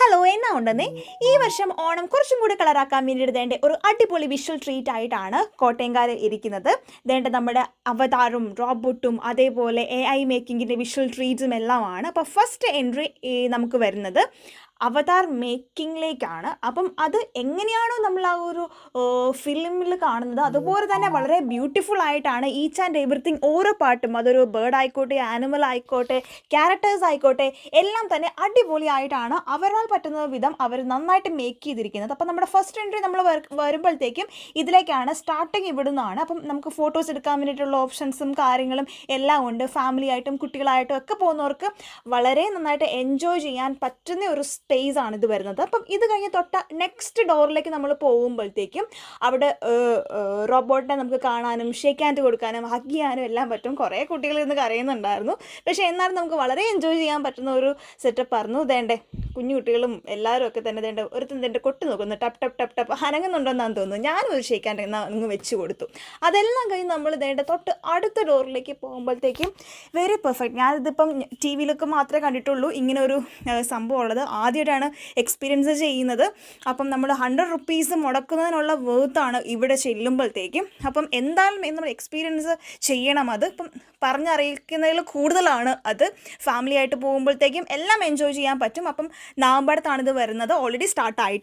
Hello എന്നാ ഉണ്ടെന്നേ ഈ വർഷം ഓണം കുറച്ചും കൂടി കളറാക്കാൻ വേണ്ടിയിട്ട് ദേണ്ട ഒരു അടിപൊളി വിഷ്വൽ ട്രീറ്റ് ആയിട്ടാണ് കോട്ടയംകാർ ഇരിക്കുന്നത്. ദേണ്ട നമ്മുടെ അവതാറും റോബോട്ടും അതേപോലെ AI മേക്കിങ്ങിൻ്റെ വിഷ്വൽ ട്രീറ്റ്സും എല്ലാമാണ്. അപ്പോൾ ഫസ്റ്റ് എൻട്രി നമുക്ക് വരുന്നത് അവതാർ മേക്കിങ്ങിലേക്കാണ്. അപ്പം അത് എങ്ങനെയാണോ നമ്മൾ ആ ഒരു ഫിലിമിൽ കാണുന്നത് അതുപോലെ തന്നെ വളരെ ബ്യൂട്ടിഫുൾ ആയിട്ടാണ് ഈച്ച് ആൻഡ് എവറിത്തിങ്. ഓരോ പാട്ടും അതൊരു ബേർഡ് ആയിക്കോട്ടെ, ആനിമൽ ആയിക്കോട്ടെ, ക്യാരക്ടേഴ്സ് ആയിക്കോട്ടെ, എല്ലാം തന്നെ അടിപൊളിയായിട്ടാണ് അവരാൽ പറ്റുന്ന വിധം അവർ നന്നായിട്ട് മേക്ക് ചെയ്തിരിക്കുന്നത്. അപ്പം നമ്മുടെ ഫസ്റ്റ് എൻട്രി നമ്മൾ വരുമ്പോഴത്തേക്കും ഇതിലേക്കാണ് സ്റ്റാർട്ടിങ് ഇവിടുന്നാണ്. അപ്പം നമുക്ക് ഫോട്ടോസ് എടുക്കാൻ വേണ്ടിയിട്ടുള്ള ഓപ്ഷൻസും കാര്യങ്ങളും എല്ലാം ഉണ്ട്. ഫാമിലി ആയിട്ടും കുട്ടികളായിട്ടും ഒക്കെ പോകുന്നവർക്ക് വളരെ നന്നായിട്ട് എൻജോയ് ചെയ്യാൻ പറ്റുന്ന ഒരു സ്പേസ് ആണ് ഇത് വരുന്നത്. അപ്പം ഇത് കഴിഞ്ഞ് തൊട്ട നെക്സ്റ്റ് ഡോറിലേക്ക് നമ്മൾ പോകുമ്പോഴത്തേക്കും അവിടെ റോബോട്ടിനെ നമുക്ക് കാണാനും ഷേക്ക് ഹാൻഡ് കൊടുക്കാനും ഹഗ് ചെയ്യാനും എല്ലാം പറ്റും. കുറേ കുട്ടികൾ ഇന്ന് കരയുന്നുണ്ടായിരുന്നു, പക്ഷേ എന്നാലും നമുക്ക് വളരെ എൻജോയ് ചെയ്യാൻ പറ്റുന്ന ഒരു സെറ്റപ്പ് ആയിരുന്നു. ദേണ്ടേ കുഞ്ഞു കുട്ടികളും എല്ലാവരും ഒക്കെ തന്നെ ദേണ്ട ഒരുത്തും ദേണ്ട കൊട്ടി നോക്കുന്നു, ടപ്പ് ടപ്പ് ടപ്പ് ടപ്പ് അനങ്ങുന്നുണ്ടോയെന്നാന്ന് തോന്നുന്നു. ഞാനും ഒരു ഷേക്ക് ഹാൻഡ് അങ്ങ് വെച്ച് കൊടുത്തു. അതെല്ലാം കഴിഞ്ഞ് നമ്മൾ ദേണ്ട തൊട്ട് അടുത്ത ഡോറിലേക്ക് പോകുമ്പോഴത്തേക്കും വെരി പെർഫെക്റ്റ്. ഞാനിതിപ്പം ടി വിയിലൊക്കെ മാത്രമേ കണ്ടിട്ടുള്ളൂ ഇങ്ങനെ ഒരു സംഭവം ഉള്ളത്. ആദ്യമായിട്ടാണ് എക്സ്പീരിയൻസ് ചെയ്യുന്നത്. അപ്പം നമ്മൾ 100 റുപ്പീസ് മുടക്കുന്നതിനുള്ള വേർത്താണ് ഇവിടെ ചെല്ലുമ്പോഴത്തേക്കും. അപ്പം എന്തായാലും നമ്മൾ എക്സ്പീരിയൻസ് ചെയ്യണം. അത് ഇപ്പം പറഞ്ഞറിയിക്കുന്നതിൽ കൂടുതലാണ് അത്. ഫാമിലി ആയിട്ട് പോകുമ്പോഴത്തേക്കും എല്ലാം എൻജോയ് ചെയ്യാൻ പറ്റും. അപ്പം നാമ്പടത്താണിത് വരുന്നത്. ഓൾറെഡി സ്റ്റാർട്ടായിട്ട്